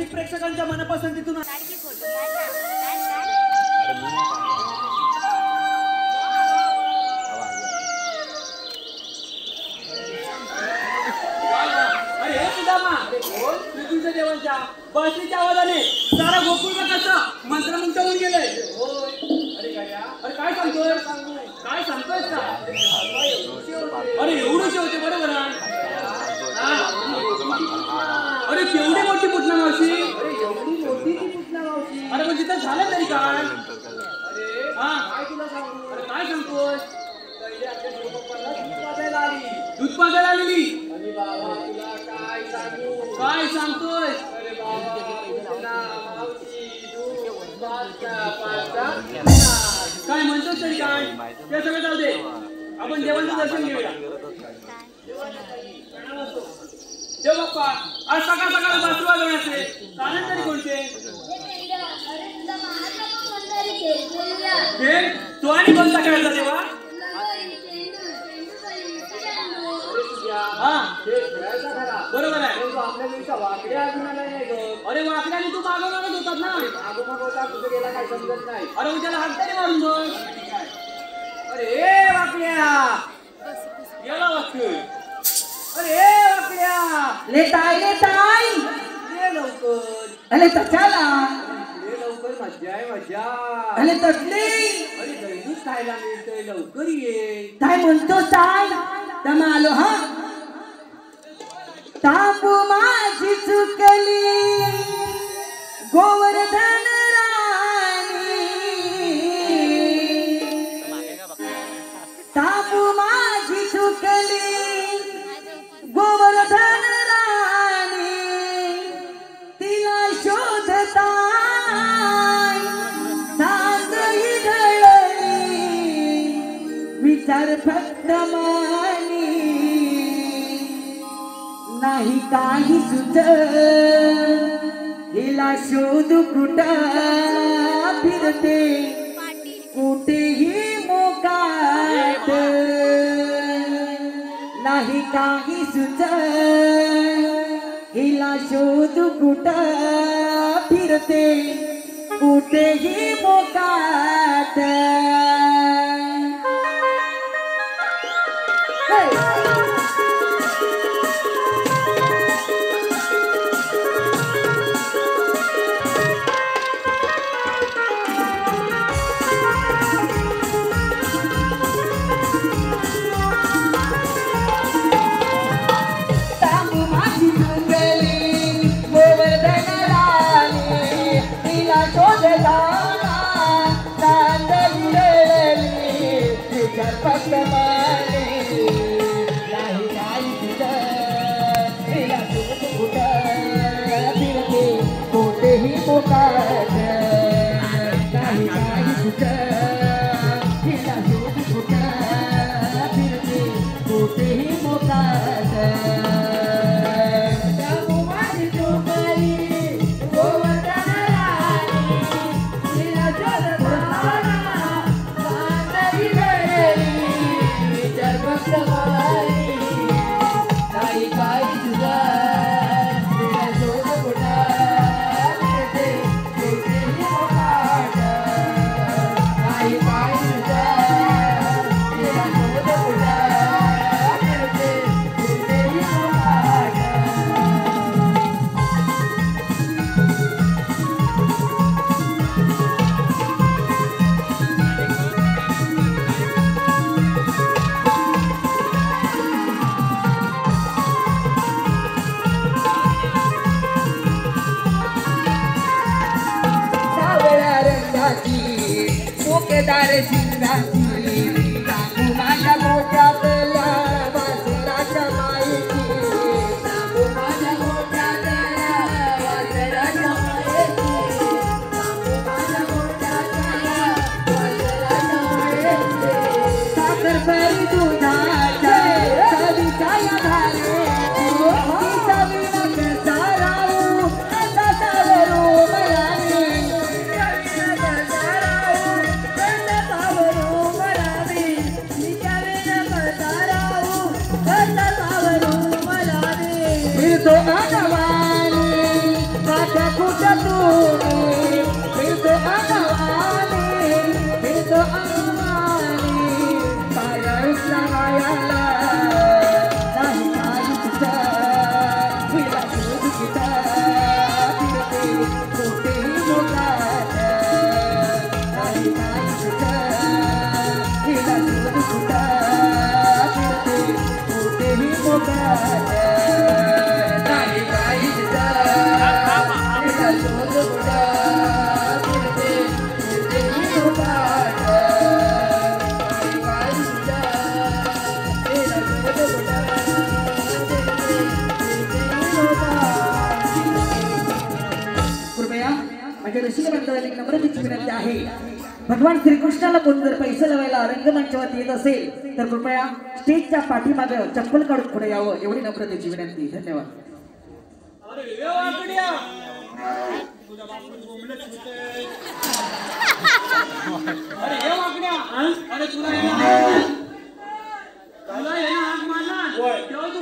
रसिक प्रेक्षकांच्या मनपसंतीतून पृथ्वीच्या देवांच्या बसरीच्या आवाजाने सारा गोकुळ कसं मंत्रमुग्ध होऊन गेलंय. अरे काय सांगतोय काय सांगतोय का? अरे एवढूचे होते बरोबर. अरे केवढी मोठी पुतना मावशी. अरे पण तिथं झालं तरी काय? हा अरे काय सांगतोय? दूध पाजायला आलेली. काय सांगतोय? काय म्हणतोस तरी काय? ते सगळं जाऊ दे, आपण देवांचं दर्शन घेऊया. देव बाप्पा आज सकाळ सकाळ बासरी वाजवण्याचे कारण तरी कोणते? तो आणि कोणता खेळायचा तेव्हा? बरोबर आहे. अरे वाकड्याने तू मागवणारच होतात ना. अरे उद्याला हात तरी मारून बघ. अरे वाकड्या गेला वाक्य. अरे वाकड्या लेताय ये लवकर. अरे तचाला ये लवकर. मज्जा आहे मज्जा. अरे तसली अरे दैनिक खायला मिळतंय लवकर ये. काय म्हणतो ताई तमा आलो. हा तांबू माझी चुकली गोवर्धन राणी. तांबू माझी चुकली गोवर्धन राणी. तिला शोधता तांदळी ढळली विचार फक्त मानी. नाही काही सुच हिला शोध कुठं फिरते कुठेही मोकाट. नाही काही सुच हिला शोध कुठं फिरते कुठेही मोकाट. माझ्या रसिक बांधवांना एक नम्रतेची विनंती आहे, भगवान श्रीकृष्णाला कोण जर पैसे लावायला रंगमंचावर येत असेल तर कृपया स्टेजच्या पाठीमागे चप्पल काढून पुढे यावं, एवढी नम्रतेची विनंती. धन्यवाद. अरे वाकड्या तुझ्या बापून बोंबलत होते. अरे हे वाकड्या अरे तुला येणं हाक मारला तेव्हा तू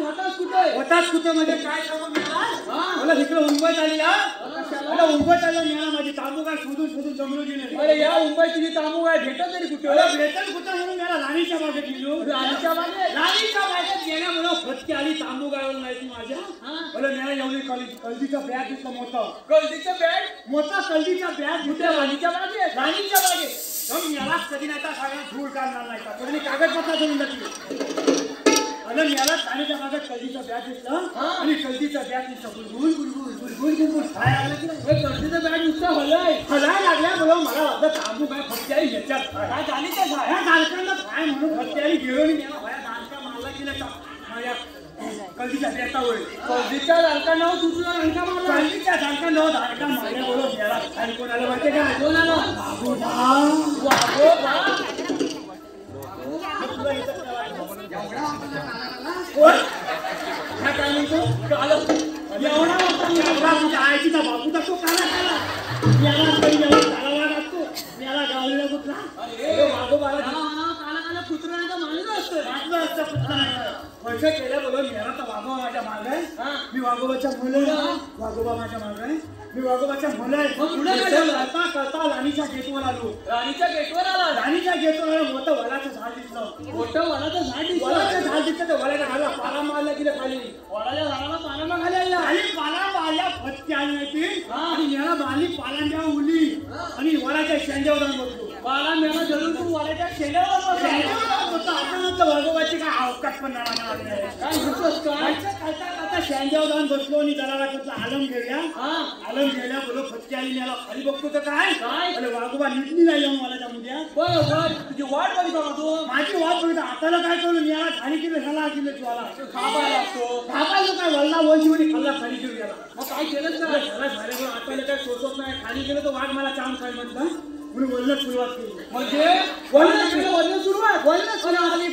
होताच कुठे म्हणजे काय सांगू मला तिकडे मुंबईत आली मला मुंबईत आलं मला माझी तांबू काय शोधून जमलो गेले. अरे या मुंबईत तुझी तांबू काय भेटत तरी कुठे भेटत कुठं म्हणून मला राणीच्या बागेत गेलो. राणीच्या बागेत गेल्यामुळे फटकी आली तांबू काय नाही माझ्या मला मला एवढी कल्दीचा बॅग दिसलं मोठं कल्दीचा बॅग कुठे राणीच्या बागेत याला कधी नाही तर सगळ्यांना धूळ काढणार नाही का कधी कागदपत्र घेऊन जाते आणि याला पाण्याच्या मागे कल्दीचा बॅग दिसलं आणि कल्दीचा बॅग दिसलं गुलगुल काय आलं की कल्दीचा बॅग नुसता हलाय लागल्या बोल मला वाटतं तांबू काय फटकी आली ह्याच्यात काय झाली त्या झाया गालकांना काय म्हणून फटकी आली गेलो आणि मला भाया गालका मारला गेला माझ्या कल्दीच्या बॅगावर कल्दीच्या गालका नाव तुझं गालका मारला कल्दीच्या गालका नाव गालका मारल्या बोल याला आणि कोण आलं माहिती का कोण आलं काय म्हणतो आईचा बापूचा तो काला याला गावलेला कुत्रा काला कुत्रा नाही तर मानलं असतं पैसे केल्या बोलून याला तर वागोबा माझ्या माग आहे मी वागोबाच्या मुलं वागोबा माझ्या माग आहे मी वागोबाच्या मुलं करता राणीच्या गेटवर आलो राणीच्या गेटवर आलो मोठं वडाचं झाड दिसलं तर वड्याच्या झाडाला पाला मारला गेलं खाली वडाच्या झाडाला पाला खाली पाला मारल्या फटकी आली नाही आणि याला बाली पालांच्या उली आणि वडाच्या शेंड्यावर बसलो पाला मेला धरून तू वडाच्या शेंड्यावर वागोबाची काय अवकाश पण काय शेंड्यावर जाऊन बसलो आणि त्याला आलम गेल्या बोलो फटकी आली याला खाली बघतो तर काय वागोबा निटली नाही जाऊन मला त्या मुद्या तुझी वाट बघितला तू माझी वाट बघितला हाताला काय करू मी याला खाली केलं ह्याला केलं तुला खापायला काय वल्ला वंशीवरी खाल्ला खाली घेऊन गेला मग काय केलं झालं हाताला काय सोसत नाही खाली गेलं तर वाघ मला चावून खाय म्हणता म्हणून वल्ल सुरुवात केली म्हणजे वल्ल सुरुवात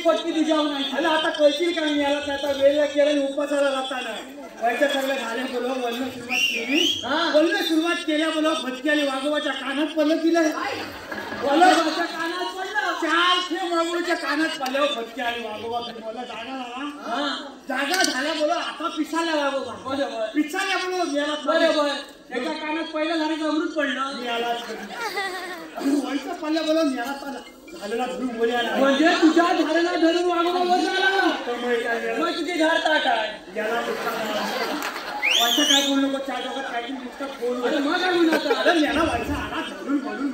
पटकी दिजावून नाही आता कळशील का मी याला आता वेळ केला आणि उपासाला जाताना व्हायच्या सगळ्या झाल्या बोलो वल्ल सुरुवात केल्या बोलो फटकी आली वाघोबाच्या कानात पडलं दिलं वाघोबाच्या कानात पडलं 4 वाघोबाच्या कानात पडल्यावर फटकी आली वाघोबा मला जागा झाल्या बोलो आता पिसाल्या वाघोबा पिसाल्या बोलो गेला बरोबर एका कानात पहिलं झालं अमृत पडलं वयचं पडल्या बोलो याला झालेला धरून बोली आला म्हणजे तुझ्या झालेला धरून वाघोबा मग तुझी झाडता काय याला वैसा काय बोलू नको चार जगात काय नुसतं बोलू मग काय म्हणत अरे याला वैसा आला धरून बोलून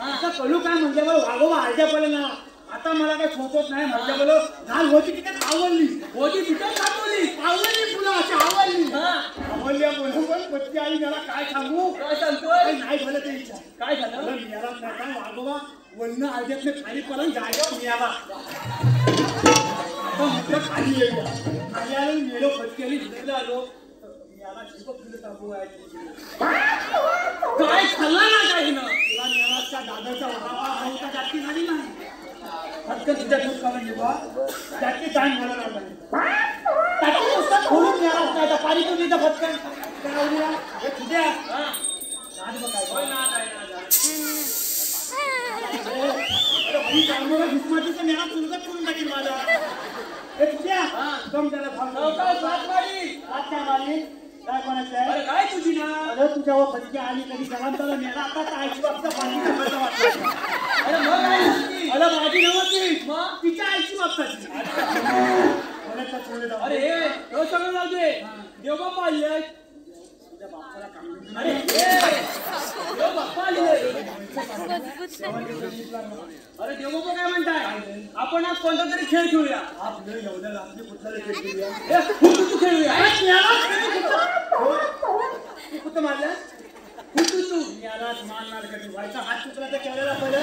आता कळू काय म्हणजे वाघोबा आलच्या पडले ना आता मला काय सोचत नाही म्हणजे बोलो झाल होती तिथे आवडली तिथे आवडली तुला अशी आवडली बोलून पण पत्ती आली मला काय सांगू काय सांगतोय नाही झालं ते इच्छा काय झालं मिळाला नाही वाघोबा वर्ण आल्यातले खाली पडून जागेवर मिळाला आता म्हटलं खाली येऊया खाली आलो मेलो पत्ती आली झुकला आलो मिळाला शिकत तुला टाकू काय खाल्ला ना काही ना तुला मिळाला दादाचा वाघा जास्ती झाली नाही फटकन तुझ्या दूध काढून घेऊ त्याची टाइम घालायला लागला त्याची नुसतं खोलून मिळाला काय पाणी तुम्ही तर फटकन हे तुझ्या घुसमाटीचं मेळा तुझं करून टाकेल माझा हे तुझ्या कम त्याला काय कोणाचं आहे काय तुझी ना अरे तुझ्यावर फटकी आली कधी जवांताला मेळा आता आईची बाबतीत पाणी टाकायचं वाटतं अरे माझी नव्हती मग तिच्या आईची बाबताची अरे हे सगळं जाऊ दे देवबाप्पा आले अरे देवबाप्पा आले अरे देवबाप्पा काय म्हणताय आपण आज कोणता तरी खेळ खेळूया आपलं एवढ्या लांबी कुठला खेळ खेळूया तू खेळूया कुठं मारलं तू यालाच मारणार कधी व्हायचा हात चुकला केलेला पहिलं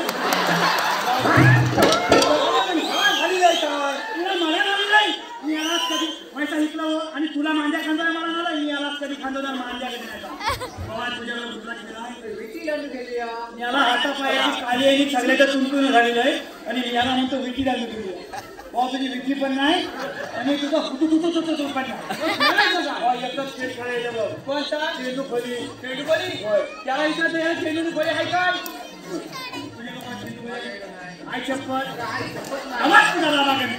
तुला मला नाही मी यालाच कधी व्हायचा हिकला आणि तुला माझ्या खांदा मला नाही मी यालाच कधी खांदोदार मांड्या घेण्याचा भगवान तुझ्याला उठला केला विटी लागली गेली याला हातापायाची काली आणि सगळ्याच्या तुंतून झालेलं आहे आणि याला म्हणतो विटी लागली गेली भाऊ तुझी विटी पण नाही आणि तुझा हुतू पण नाही एकच खेळ खेळायचं बघ कोणता चेंडू खोली त्याला इकडे चेंडू खोली आहे का आई चप्पल आवाज तुझा लागेल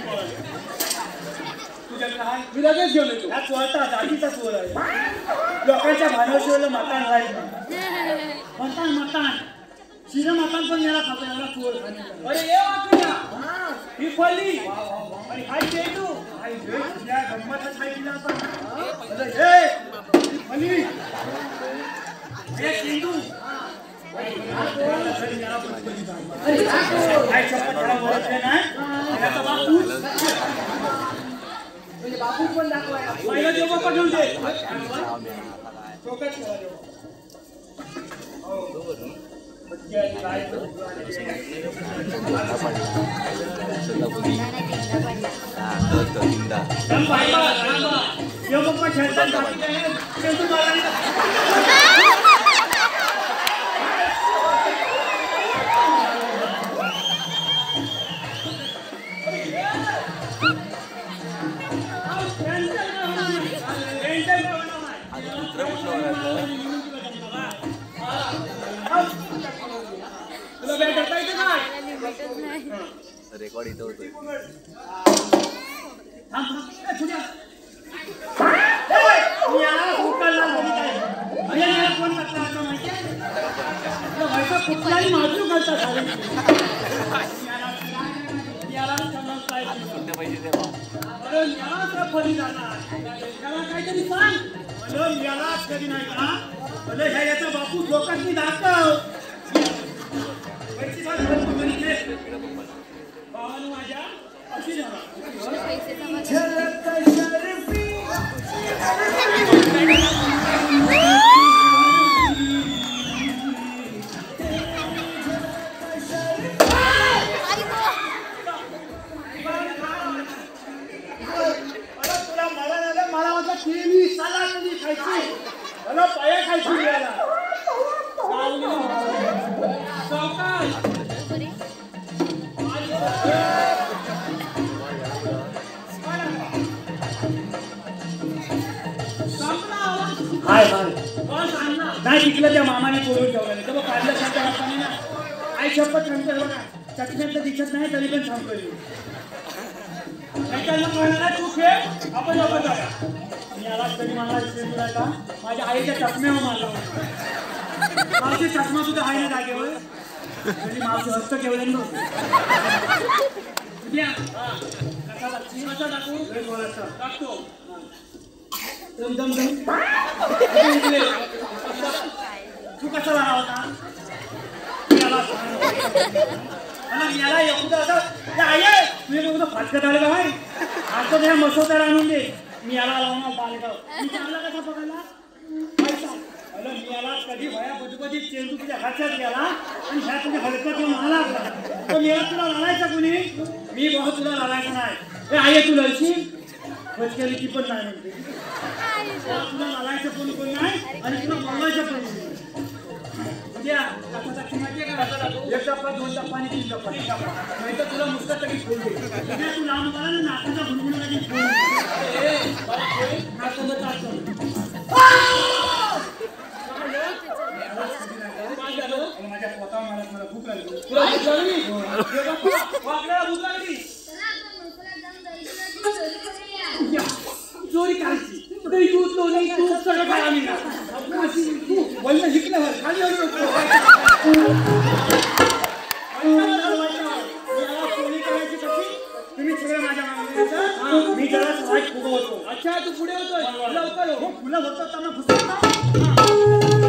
मी लगेच घेऊन येतो हा चोरता दाढीचा चोर आहे लोकांच्या भानवशीला मकान राहील मकान शिरं मकान पण याला खातो याला चोर अरे ये वाचूया ही फली आणि हाय चेंडू हाय या गंमतच हाय तिला आता अरे हे फली हे चेंडू हाय चप्पल थोडा वरचे नाही याचा बापू पण दाखवायला पहिला देवा पाठवून दे चोकट करा देवा रेकॉर्ड इथं होतोय काहीतरी सांग याला कधी नाही का याचा बापू लोकांनी दाखव माझ्या अशी मला वाटलं केळी साला कधी खायची मला पाया खायची याला हाय नाही तिथलं त्या मामाने पोळून ठेवलं तर मग काढलं सांगता असताना ना आई शपथ सांगतो बघा चटण्यात दिसत नाही तरी पण सांगतो तू खेळ आपण आपण जाऊया मी आला तरी मला दिसला का माझ्या आईच्या चष्म्यावर मारला मावशी चष्मा सुद्धा आहे ना जागेवर म्हणजे मावशी हस्त ठेवले कसा टाकू टाकतो तू कसा लढा होता याला एवढं असं फाटकत आलेलं आहे आता त्या मसोदार आणून दे मी याला लावणार बालगाव मी चांगला कसा बघायला पैसा मी याला कधी भया बजूबजी चेंडू तुझ्या हातात गेला आणि ह्या तुझ्या हलकत येऊन मला तर मला तुला लढायचं कुणी मी बहुत तुला लढायचं नाही आई तू लढशील बचकेली ती पण नाही म्हणते तुला लढायचं कोण नाही आणि तुला बोलवायचं पण नाही उद्या कसा माहितीये का एक टप्पा दोन टप्पा आणि तीन टप्पा नाही तर तुला नुसतं तरी फोन दे उद्या तू लांब मला ना नाकाचा भुणभुण लागेल फोन माझ्या पोटावर मला भूक लागली तुला भूक लागली वाकड्याला भूक लागली चोरी करायची तरी तू सगळं खायला मिळणार तू बोलणं शिकलं खाली चोरी करायची कशी तुम्ही सगळं माझ्या मागणी मी जरा वाईट पुढे होतो अच्छा तू पुढे होतोय लवकर हो फुलं होतं त्यांना फुसवता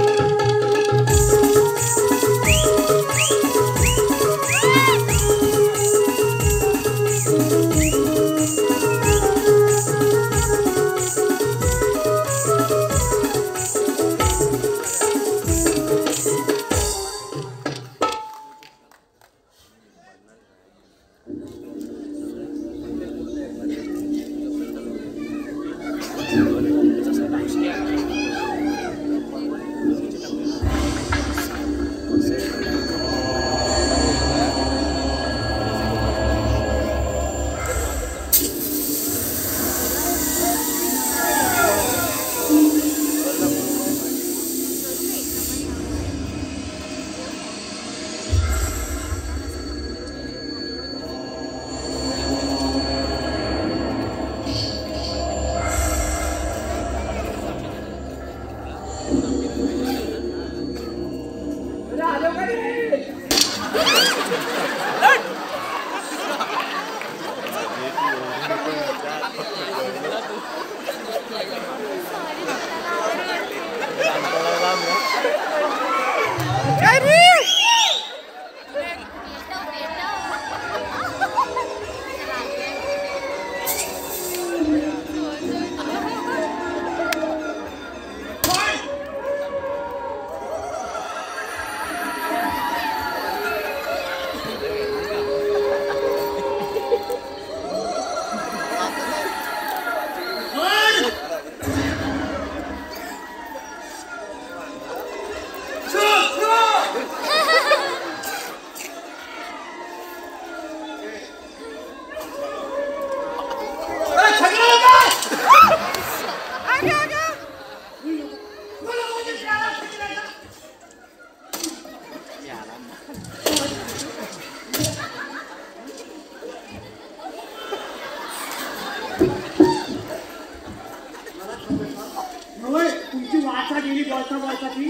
तुमची वाचा गेली बोलता बोलता ती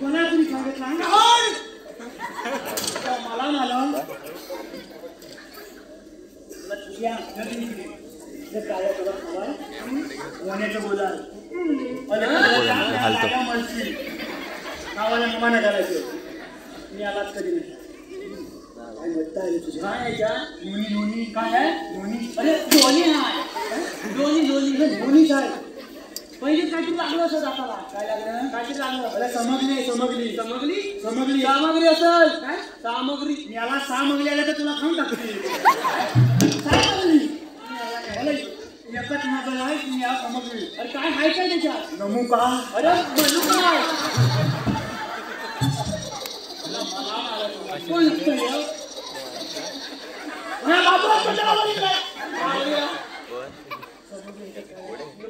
मला तुम्ही सांगितलं मला वण्याचं बोलाल नावाला मना करायचं मी आलाच कधी नाही काय नोनी काय आहे नोनी अरे दोन्ही आहे दोन्ही साहेब पहिले काहीतरी लागलं असं जाताला काय लागलं काहीतरी लागलं अरे सामग्री असेल काय सामग्री याला सामग्री आल्या तर तुला खाऊन टाकते एकच मगल आहे तुम्ही या सामग्री अरे काय आहे काय त्याच्यात नमू का अरे म्हणू काय कोण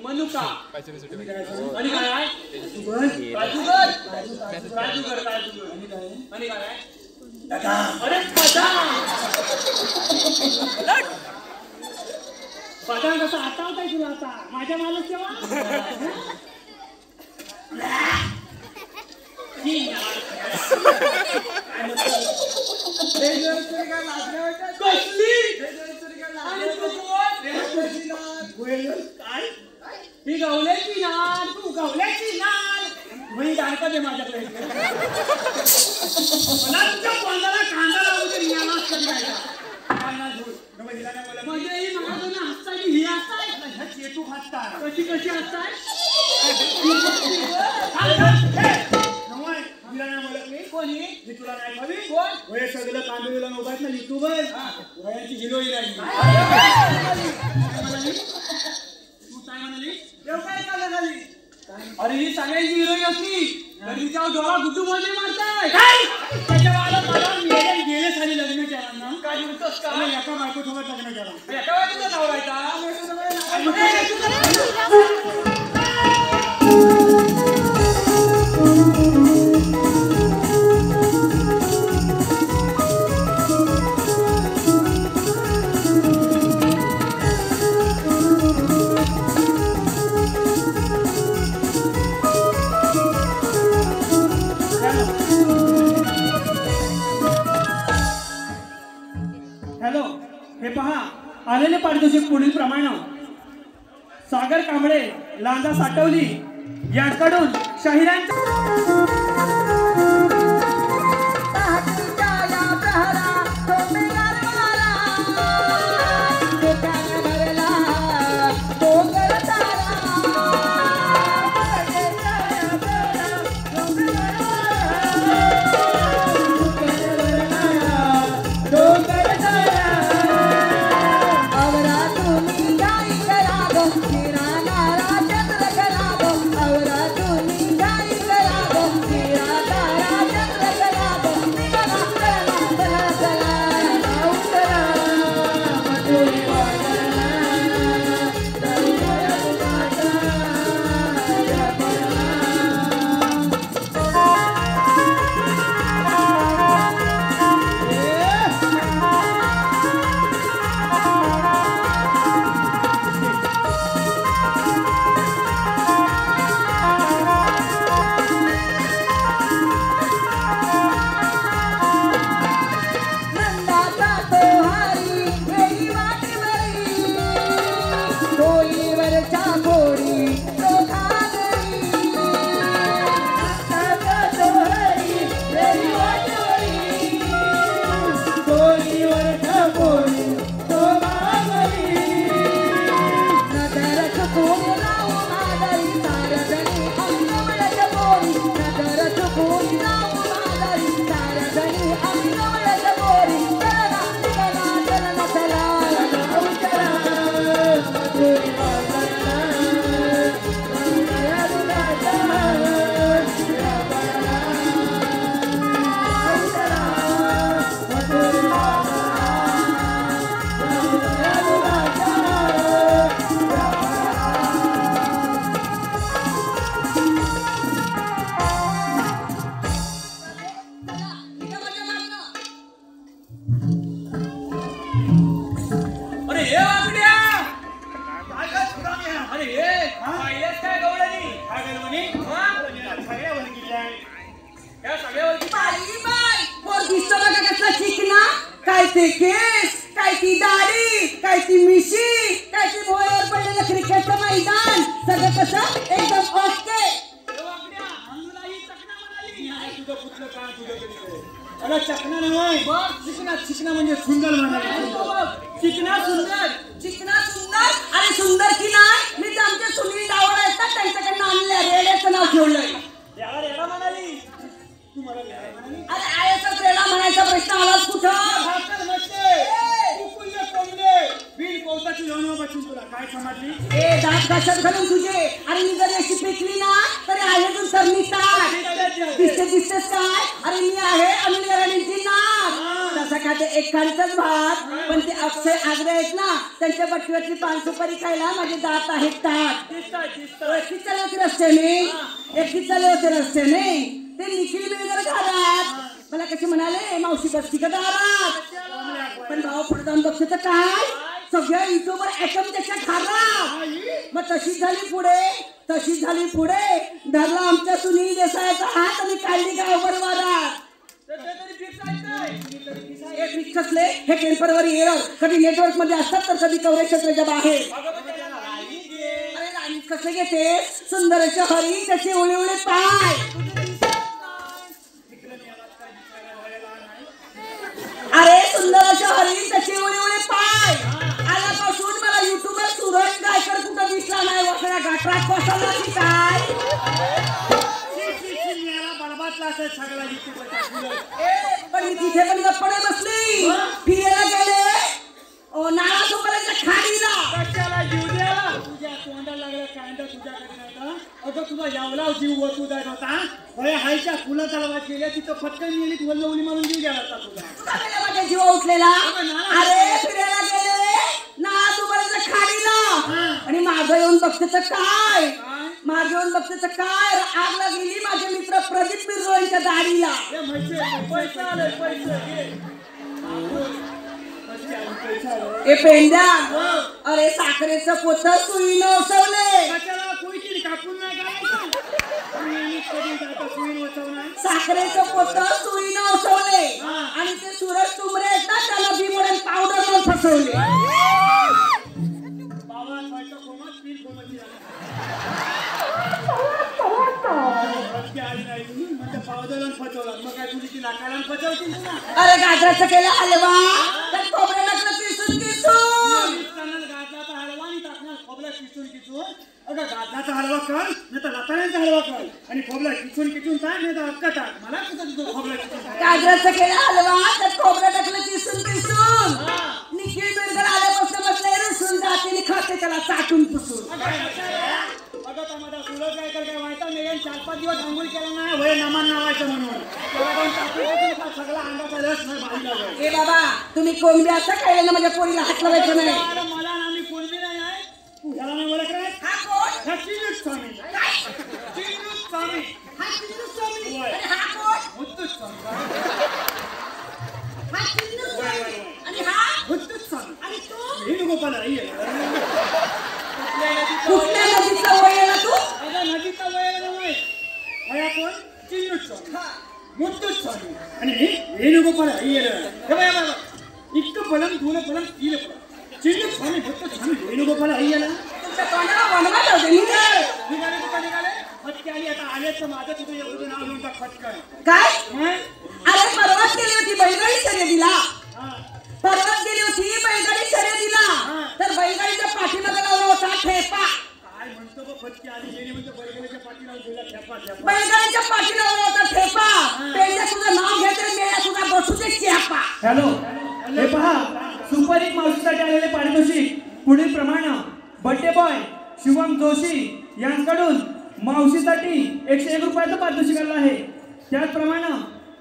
मनुका आणि काय आहे राजूगर आणि काय आहे अरे बदाम कसं आता होता तुला आता माझ्या मालक तेव्हा ही गवल्याची नाळ तू गवल्याची नाळ मी गायका दे माझ्याकडे मला तुझ्या तोंडाला कांदा लावू दे नियमात कधी गायका म्हणजे ही महाजन हसताय ही हसताय चेटू हसताय कशी हसताय कोणी मी तुला नाही हवी कोण वय सगळं कांदोलीला नव्हतात ना युट्यूबर वयांची हिरोईन आहे तू काय म्हणाली देव काय काय झाली अरे ही सगळ्यांची हिरोईन असली तर तिच्यावर डोळा गुड्डू मध्ये मारताय त्याच्या मला गेले साली लग्न केला ना काय म्हणतोस का एका बायकोसोबत लग्न केला एका बायकोचा नवरा आहे हॅलो हे पहा आलेले पारितोषिक पुढील प्रमाणे सागर कांबळे लांजा साठवली यांच्याकडून शाहिरांच्या या सगळ्यावरती बाई पोर दिसतो बघा कसला चिकना. काय ते केस, काय ती दाढी, काय ती मिशी, काय ती भोयावर पडलेलं क्रिकेटचं मैदान, सगळं कसं एकदम ओके. तुझं कुठलं काय तुझं तरी अरे चकना नाही बघ चिकना. चिकना म्हणजे सुंदर म्हणाले. चिकना सुंदर, चिकना सुंदर. अरे सुंदर की नाही, मी तर आमच्या सुनील डावळ आहेत ना त्यांच्याकडनं आणल्या रेड्याचं नाव ठेवलंय. याला रेडा म्हणाली तू मला रेडा म्हणाली. अरे आयचाच रेडा म्हणायचा प्रश्न आलाच कुठं. भाकर मच्छे कुकुल्ले कोंबडे बिन कौताची लोणवा बसून तुला काय समजली. ए दात कशात घालून तुझे. अरे मी जरी अशी पेटली ना तरी आयतून तर निघतात. दिसतेस काय. अरे मी आहे अनिल गराणींची नाक. तसा काय ते एखादचाच भात पण ते अक्षय आग्रे आहेत ना त्यांच्या बटव्यातली पान सुपारी खायला माझे दात आहेत ताट. एकटीच चालले होते रस्त्याने, एकटीच चालले होते रस्त्याने. ते निखिल बिळगर घालात मला कशी म्हणाले मावशी बसती का दारात. पण भाऊ पुढे जाऊन बघते तर काय सगळ्या युट्यूबवर ऍटम त्याच्या खाला. मग तशीच झाली पुढे धरला आमच्या सुनील देसाईचा हात आणि काढली गावभर वादात. एक वीक कसले हे टेम्परवरी एरर कधी नेटवर्क मध्ये असतात तर कधी कवरेज क्षेत्राच्या बाहेर. अरे राणी कसले घेते सुंदर हरी त्याचे उळे उळे पाय. अरे सुंदर हरी त्याचे उळे उळे पाय. आल्यापासून मला युट्यूबवर सूरज गायकर कुठं दिसला नाही. वसऱ्या गाठात बसवला की काय. पण मी तिथे पण गप्पा बसली फिरायला गेले नाळा सुपाऱ्याच्या खाडीला. कशाला जीव द्या तुझ्या तोंडाला लागला कांदा तुझ्याकडे नव्हता. अगं तुझा यावला जीव वतू जात होता. होय हायच्या फुलं तलावात गेल्या तिथं फटकन मिळली वल्लवली म्हणून जीव गेला होता तुझा. माझ्या जीव उठलेला. अरे फिरायला गेले नाळा सुपाऱ्याच्या खाडीला आणि मागं येऊन बघतेच काय आग लागली माझे मित्र प्रदीप बिरजोळींच्या दाढीला. ए पेंड्या अरे साखरेचं पोत सुईनं उसवले. साखरेचं पोत सुईनं उसवले आणि ते सूरज तुमरे आहेत ना त्याला बिमोडे पावडर पण फसवले. अरे गाजराचं केलं हलवा तर खोबरं टाकलं किसून गाजराचा हलवा आणि टाकणार खोबऱ्या किसून अगं गाजराचा हलवा कर नाही तर रताळ्यांचा हलवा कर आणि खोबऱ्या किसून टाक नाही तर अक्का टाक. मला कुठं तुझं खोबऱ्या किसून. गाजराचं केलं हलवा तर खोबरं टाकलं किसून निखिल बिरगर आल्यापासून बसले रुसून जाते खाते त्याला चाटून पुसून. अगं माझा सूरज काय माहिती नाही 4-5 दिवस आंघोळ केला नाही वय नमान नावायचं म्हणून सगळा अंगाचा रस नाही. ए बाबा तुम्ही कोणबी असं खायला ना माझ्या पोरीला हात लावायचं नाही. मला ना मी कोणबी नाही आहे तू ह्याला नाही ओळख रे. हा कोण. हा चिन्नूच स्वामी. चिन्नूच स्वामी. हा चिन्नूच स्वामी. आणि हा कोण. मुत्तूच स्वामी. हा चिन्नूच स्वामी आणि हा मुत्तूच स्वामी. आणि तू वेणुगोपाल अय्यर. कुठल्या नदीचा वळला तू. अगं नदीचा वळला नाही वया कोण चिन्नूच स्वामी मुत्तूच स्वामी आणि वेणुगोपाल अय्यर. इतकं बलम तुला बलम तिला चिन्नूच स्वामी मुत्तूच स्वामी वेणुगोपाल अय्यर. तुमच्या तोंडाला बनवायला होते निघाले फटके आली आता आले तर माझं तुझं एवढं नाव घेऊन टाक फटकन. काय अरे परवाच गेली होती बैलगाडी शर्यतीला. परवाच गेली होती बैलगाडी शर्यतीला तर बैलगाडीच्या पाठीमागे लावला होता ठेपा. काय म्हणतो बघ फटके आली गेली म्हणतो बैलगाडीच्या पाठीला दिला ठेपा. बैलगाडीच्या पाठीला लावला होता ठेपा. पेंड्या तुझं नाव घेते मेळा तुझा बसू दे चेपा. हॅलो हे पहा सुपर हिट मावशीसाठी आलेले पारितोषिक पुढील प्रमाणे बर्थडे बॉय शुभम जोशी यांकडून मावशीसाठी 101 रुपयाचं पारितोषिक आलं आहे. त्याचप्रमाणे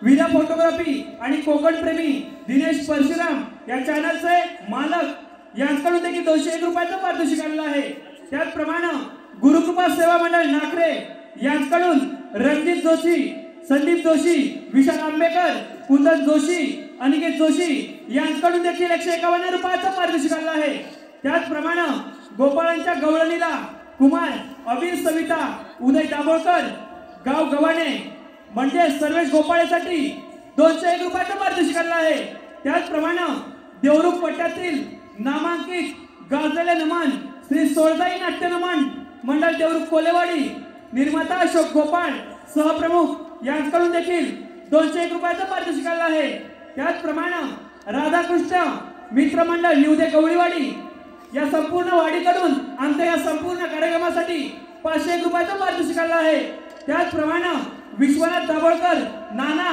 वीरा फोटोग्राफी आणि कोकण प्रेमी दिनेश परशुराम या चॅनलचे मालक यांच्याकडून देखील 201 रुपयाचं पारितोषिक आलेलं आहे. त्याचप्रमाणे गुरुकृपा सेवा मंडळ नाकरे यांच्याकडून रणजित जोशी, संदीप जोशी, विशाल आंबेकर, कुंदन जोशी, अनिकेत जोशी यांच्याकडून देखील 151 रुपयाचं पारितोषिक आलेलं आहे. त्याचप्रमाणे गोपाळांच्या गवळणीला कुमार अबीर सविता, उदय दाभोळकर, गाव गव्हाणे म्हणजे सर्वेश गोपाळेसाठी 201 रुपयाचं पारितोषिक आणलं आहे. त्याचप्रमाणे देवरुख पट्ट्यातील नामांकित गाजलेले नमन श्री सोळजाई नाट्य नमन मंडळ देवरुख कोलेवाडी निर्माता अशोक गोपाळ सहप्रमुख यांच्याकडून देखील 201 रुपयाचं पारितोषिक आणलं आहे. त्याचप्रमाणे राधाकृष्ण मित्रमंडळ निवदे गवळीवाडी या संपूर्ण वाडीकडून आमच्या या संपूर्ण कार्यक्रमासाठी 501 रुपयाचं पारितोषिक आणलं आहे. त्याचप्रमाणे विश्वनाथ दाभोळकर नाना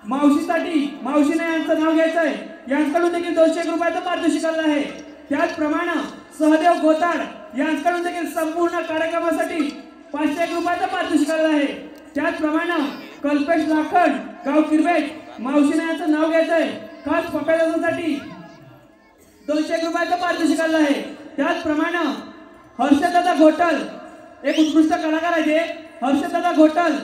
मावशीसाठी मावशीने यांचं नाव घ्यायचंय यांच्याकडून देखील 201 रुपयाचं पारितोषिक आणलं आहे. त्याचप्रमाणे सहदेव गोताड यांच्याकडून देखील संपूर्ण कार्यक्रमासाठी 501 रुपयाचं पारितोषिक आणलं आहे. त्याचप्रमाणे कल्पेश लाखन गाव किरबेट मावशीने यांचं नाव घ्यायचंय खास पप्यासाठी 201 रुपयाचं पारितोषिक आणलं आहे. त्याचप्रमाणे हर्षदादा घोटल एक उत्कृष्ट कलाकार आहे. हर्षदादा घोटल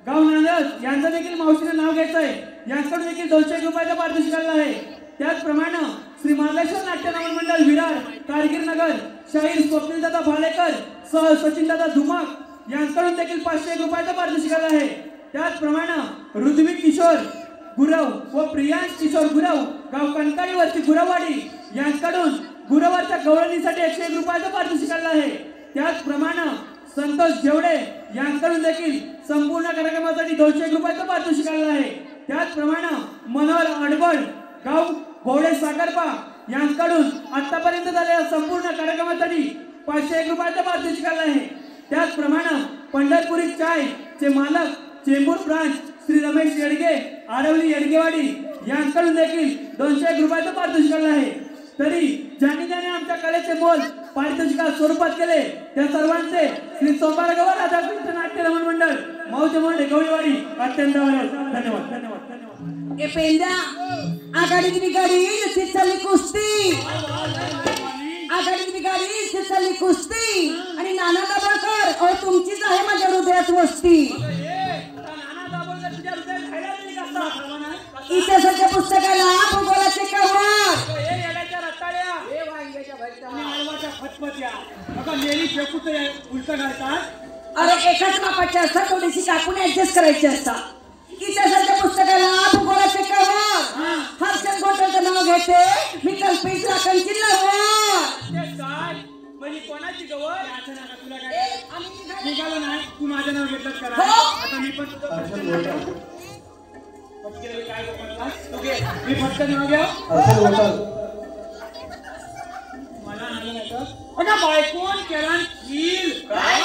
गाव नांदस यांचं देखील मावशीने नाव घ्यायचंय यांच्याकडून देखील 201 रुपयाचं पारितोषिक आणलं आहे. त्याचप्रमाणे श्री मार्लेश्वर नाट्य नमन मंडळ विरार कारगिर नगर शाहीर स्वप्नीलदादा भालेकर सह सचिनदादा धुमाक यांच्याकडून देखील 501 रुपयाचं पारितोषिक आणलं आहे. त्याचप्रमाणे ऋत्विक किशोर गुरव व प्रियांश किशोर गुरव गाव कणकाळीवरची गुरववाडी यांच्याकडून गुरवाच्या गवळणीसाठी 101 रुपयाचं पारितोषिक आणलं आहे. त्याचप्रमाणे संतोष जेवडे यांच्याकडून देखील संपूर्ण कार्यक्रमासाठी 201 रुपयाचं पारितोषिक आणलं आहे. त्याचप्रमाणे मनोहर अडबळ गाव भोवडे सागरपा यांच्याकडून आतापर्यंत झालेल्या संपूर्ण कार्यक्रमासाठी 501 रुपयाचं पारितोषिक आणलं आहे. त्याचप्रमाणे पंढरपुरी चाय चे मालक चेंबूर ब्रांच श्री रमेश येडगे आरवली येडगेवाडी यांच्याकडून देखील 201 रुपयाचं पारितोषिक आणलं आहे. तरी ज्यांनी ज्याने आमच्या कलेचे मोल पारितोषिका स्वरूपात केले त्या सर्वांचे श्री सोपारगाव राधाकृष्ण नाट्य रमण मंडळ मौजे मोंडे गवळीवाडी अत्यंत धन्यवाद धन्यवाद धन्यवाद. ए पेंड्या आघाडीत बिघाडी इथे चालली कुस्ती आघाडीत बिघाडी इथे चालली कुस्ती आणि नाना दाभोळकर अहो तुमचीच आहे माझ्या हृदयात वस्ती. इतिहासाच्या पुस्तकाला भूगोलाचे कवर अरे एकाच मापाचे असतात थोडीशी कापून ऍडजस्ट करायची असतात. इतिहासाच्या पुस्तकाला भूगोलाचे कवर हर्षद गोटलचं नाव घेते मी कल्पेश लाखांची कोणाची गवर तुला काय निघालो नाही तू माझं नाव घेतलं करा आता मी पण मी फक्त नाव घ्या मला नाही बायकोन केला खील काय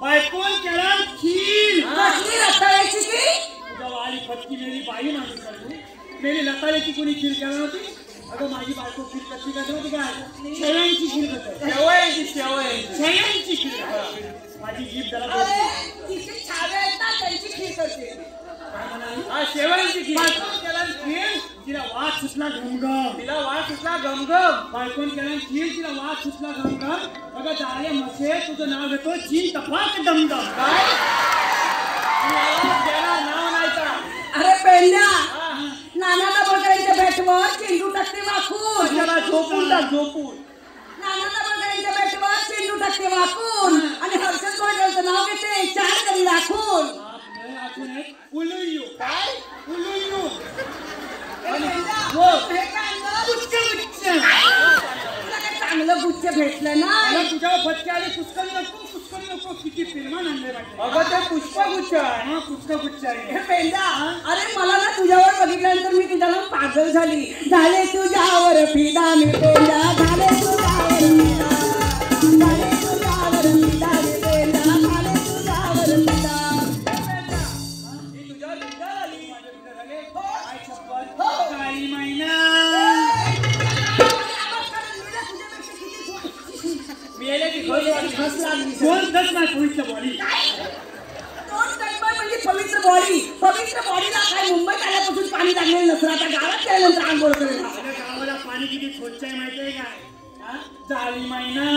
बायकोन केला खील रताळ्याची की तुझ्या वाली फटकी मेरी बाई माणूस करतो मेरी लताळ्याची कोणी खील केला नव्हती. अगं माझी बायको खीर कशी करत होती काय शेवयांची खीर करते शेवयांची खीर माझी जीभ जरा तिची छावे आहेत ना त्यांची खीर करते शेवयांची खीर तिला वास सुटला घमघम बायकोन केला खीर तिला वास सुटला घमघम अगं झाले मसे तुझं नाव घेतो चीन तपाक दमदम काय नाव नाही का. अरे पेंड्या नाना दाभोळकरांच्या बॅटवर चेंडू टाकते वाकून झोपून नाना दाभोळकरांच्या बॅटवर चेंडू टाकते वाकून आणि हर्षद गोटलचं नाव घेते 4 करी राखून उलुयू काय उलुयू चांगलं गुच्छ भेटलं ना तुझ्या फटके आले पुष्कळी नको किती फिल्मा आणले अगं ते पुष्पगुच्छ आहे पुष्पगुच्छ आहे. पेंडा अरे मला ना तुझ्यावर बघितल्यानंतर मी तुझ्या पागल झाली झाले तुझ्यावर फिदा मी पेंडा झाले तुझ्यावर फिदा झाले तुझ्यावर फिदा मी पेंडा झाले तुझ्यावर फिदा ही तुझ्या फिदा आली माझ्या फिदा झाले आई शपथ काळी मैना पवित्र बॉडीला काय मुंबईत आल्यापासून पाणी लागलेलं नसतं आता गावात गेल्यानंतर आंघोळ करेल गावाला पाणी किती स्वच्छ आहे माहितीये काय झाली मैना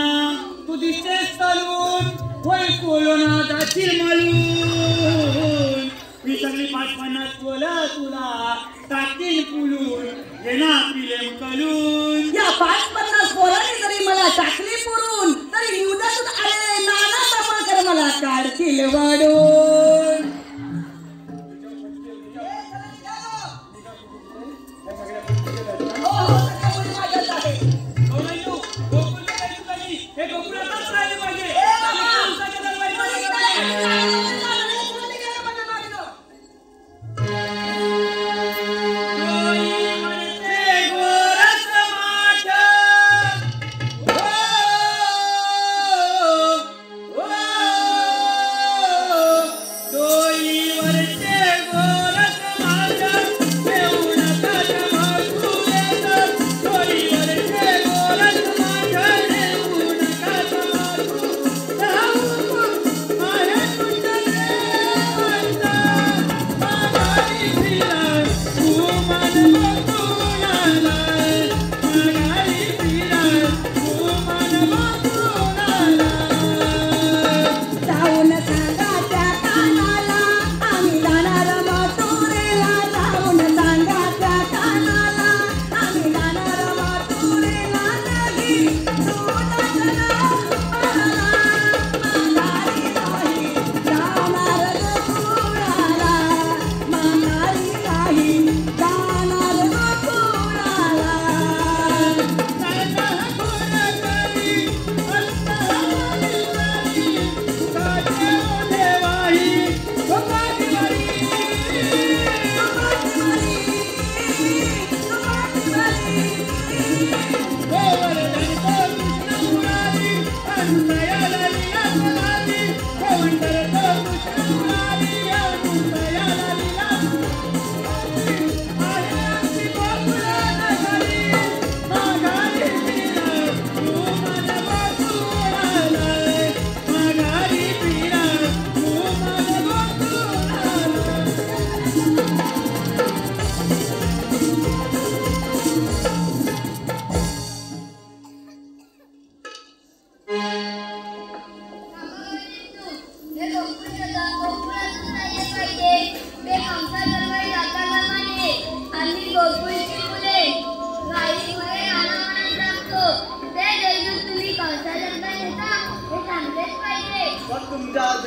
तू दिसतेस चालून होय कोरोना जाशील मालून मी सगळी 550 बोला तुला टाकील पुलून येना पिले कलून या 550 बोलाने जरी मला टाकली पुरून तरी निवदातून आलेले नाना दाभोळकर मला काढतील वाढून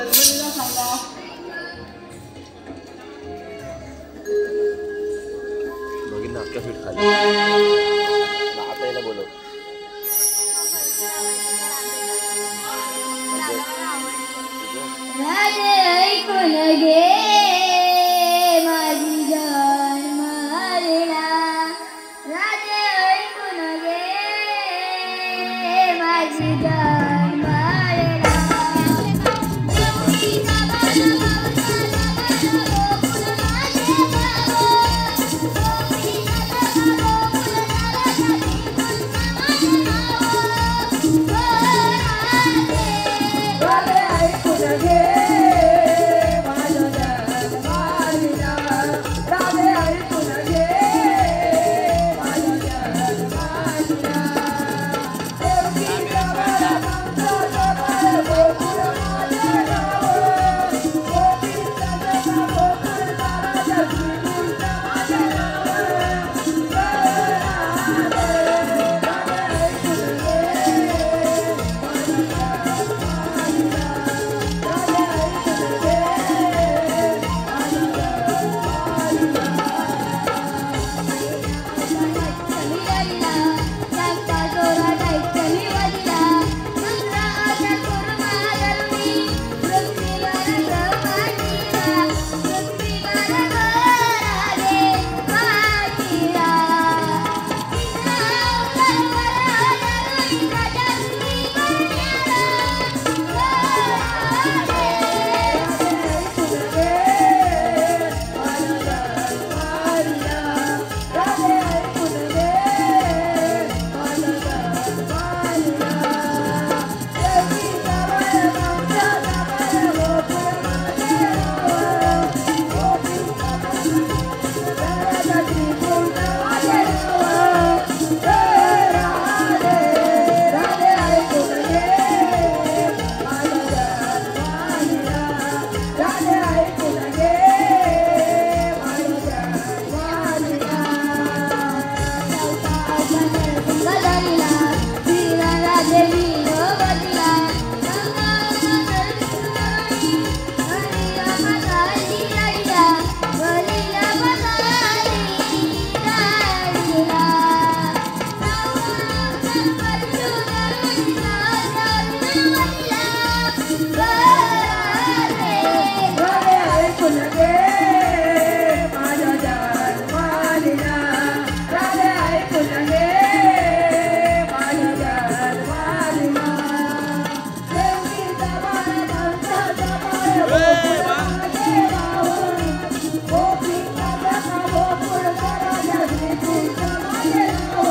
यजमानीला सांगा. बघितलं अख्ख्या फीट खाली आता याला बोलव. राजे ऐकून घे माझी जान मारेला. राजे ऐकून घे माझी जान मारेला. गोपीचा बाला गोकुळ माझे गाव. गोपीचा बाला गोकुळ राधे ऐकून घे माझं जग मारिला. राधे ऐकून घे माझं जग मारिला. देवकीचा बाळा मांसाचा बाळ गोकुळ माझे गाव. गोपीचा जगा गोकुळ तारा जगविपुरता माझे नाव.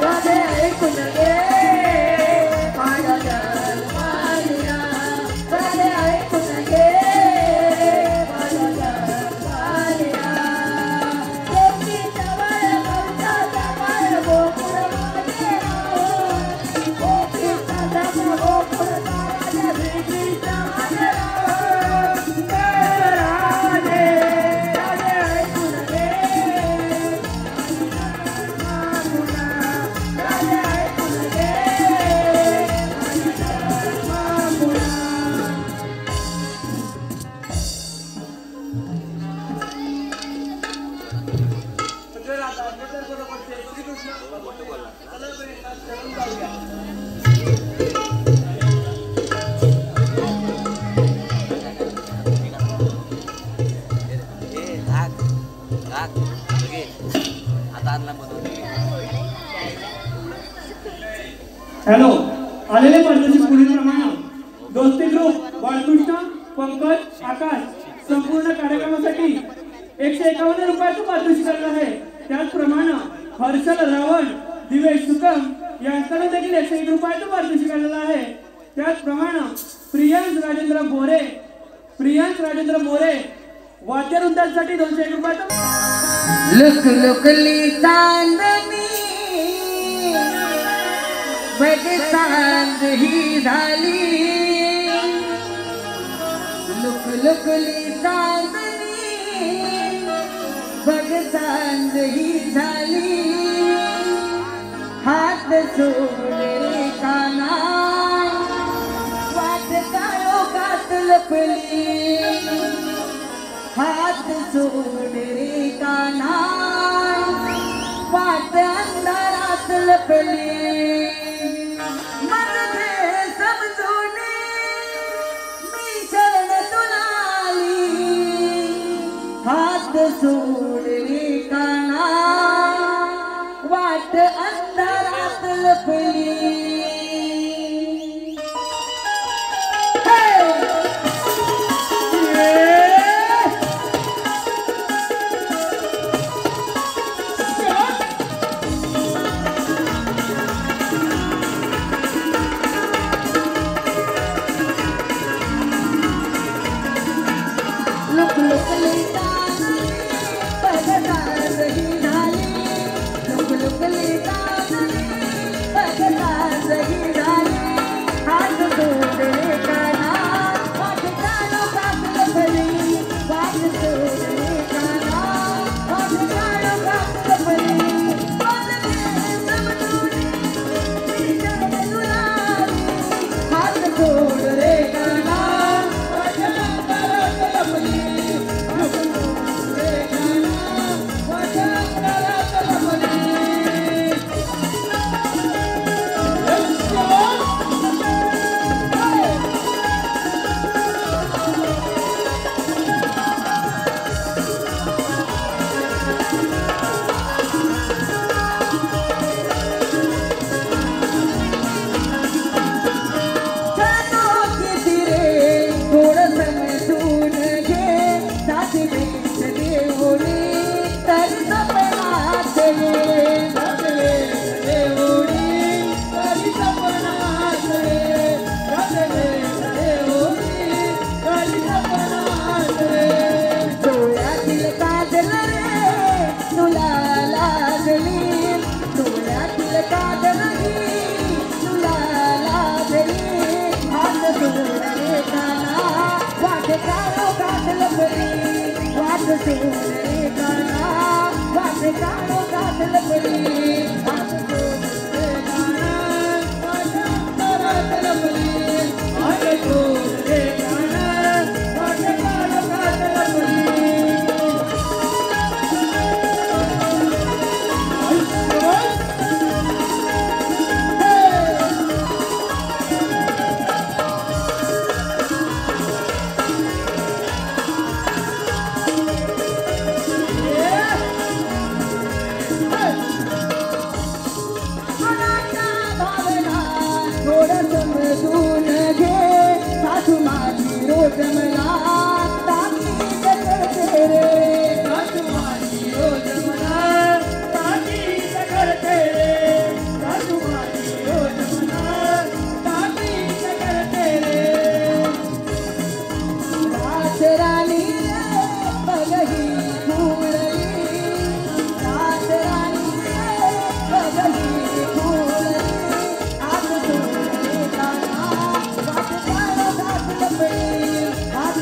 राधे ऐकून घे माझं जग मारिला. राधे ऐकून घे माझं जग मारिला. हॅलो, आलेले पारितोषिक पुढीलप्रमाणे दोस्ती ग्रुप बाळकृष्ण, पंकज, आकाश संपूर्ण कार्यक्रमासाठी 151 रुपयाचं पारितोषिक आलं आहे. त्याचप्रमाणे हर्षल रावण दिवेश सुकम यांच्याकडून देखील 101 रुपयाचं पारितोषिक आलेलं आहे. त्याचप्रमाणे प्रियांश राजेंद्र मोरे वाद्यवृंदांसाठी 201 रुपयाचं. लुकलुकली चांदणी बघ चांद ही झाली, लुकलुकली चांदणी बघ चांद ही झाली, हात सोडले काना वाट काळोखात लपली, हात सोडले काना वाट अंधारात लपली, मन घे समजून मी शरण तुला आली, हात सोडले काना वाट अंधारात लपली. लुकलुकली चांदणी बघ चांद ही झाली, लुकलुकली चांदणी बघ चांद ही झाली, हात सोडले काना वाट काळोखात लपली, वाट सोडले काना वाट काळोखात लपली, मन घे समजून मी शरण तुला आली, हात सोडले काना वाट अंधारात लपली,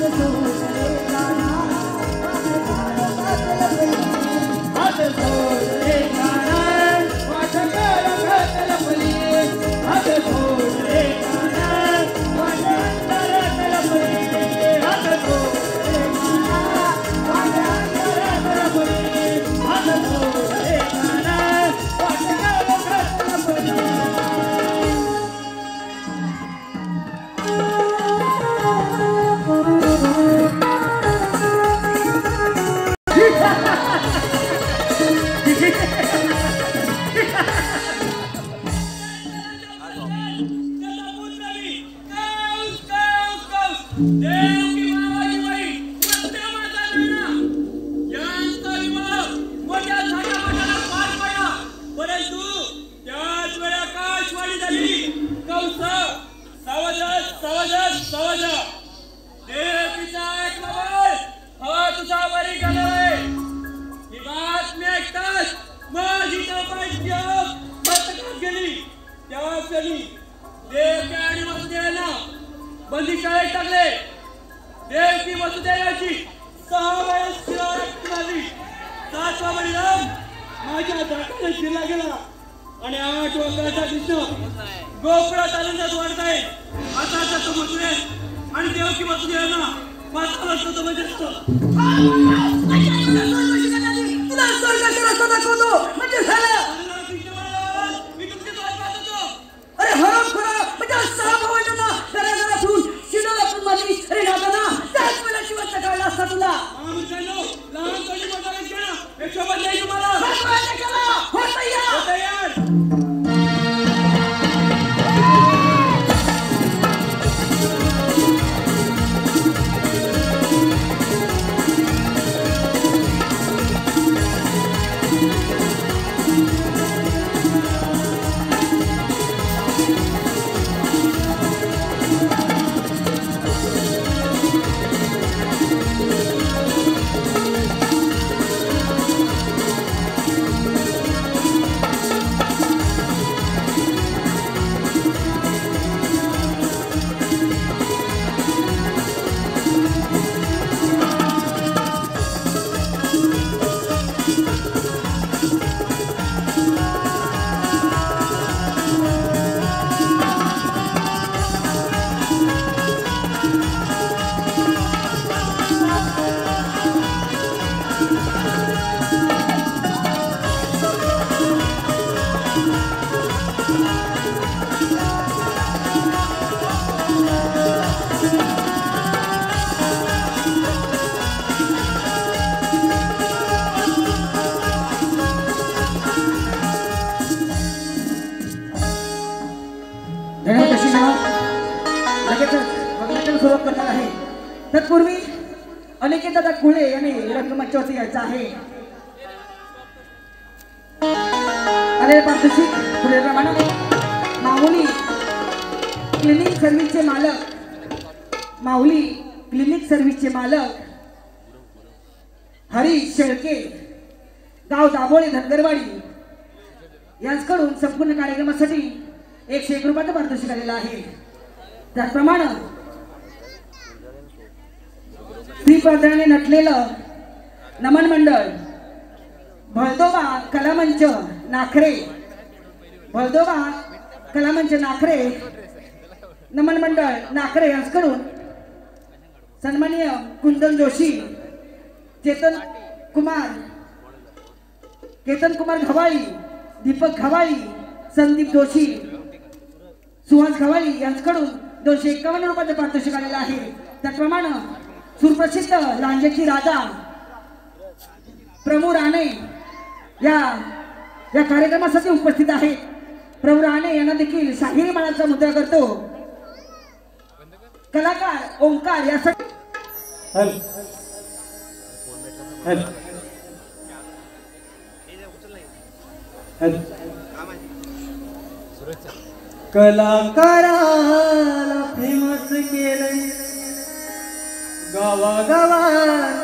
सोडले काना वाट काळोखात लपली, हात सोडले काना वाट अंधारात लपली, हात सोडले काना वाट काळोखात लपली. पक्षांनी देव आणि वसुदेवांना बंदी शाळेत टाकले. देव की वसुदेवाची 6 वेळेस शिरारक्त झाली. 7वा बलिदान माझ्या दाटाने शिरला गेला आणि 8 वर्षाचा कृष्ण गोकुळात आनंदात वाढत आहे. आता तो मथुरे आणि देव की वसुदेवांना 5 वर्ष तो म्हणजे तुला स्वर्गाचा रस्ता दाखवतो म्हणजे झालं. अरे हरम खरं म्हणजे 6 भावांना घराघरातून शिडोलातून माझी अरे नादाना त्याच वेळेला शिवाचा कळला असता तुला. लहानपणी मोठा व्यक्ती एक सोबत नाही तुम्हाला हो तयार. सुरुवात करणार आहे. तत्पूर्वी अनिकेत दादा कुळे यांनी रंगमंचावरती यायचं आहे. अरे पारदर्शी पुढे प्रमाणे माऊली क्लिनिक सर्व्हिसचे मालक हरीश शेळके गाव दाभोळे धनगरवाडी यांच्याकडून संपूर्ण कार्यक्रमासाठी 101 रुपयाचं पारितोषिक आलेलं आहे. त्याचप्रमाणे श्रीपात्राने नटलेलं नमन मंडळ भळदोबा कलामंच नाखरे नमन मंडळ नाखरे यांच्याकडून सन्माननीय कुंदन जोशी केतन कुमार घवाळी दीपक घवाळी संदीप जोशी सुहास घवाळी यांच्याकडून 251 रुपयाचं पारितोषिक आलेलं आहे. त्याचप्रमाणे सुप्रसिद्ध लांजेची राजा प्रभू राणे या कार्यक्रमासाठी उपस्थित आहेत. प्रभू राणे यांना देखील शाहिरी मानाचा मुद्रा करतो. कलाकार ओंकार यासाठी कलाकाराला फेमस केलं गावागावात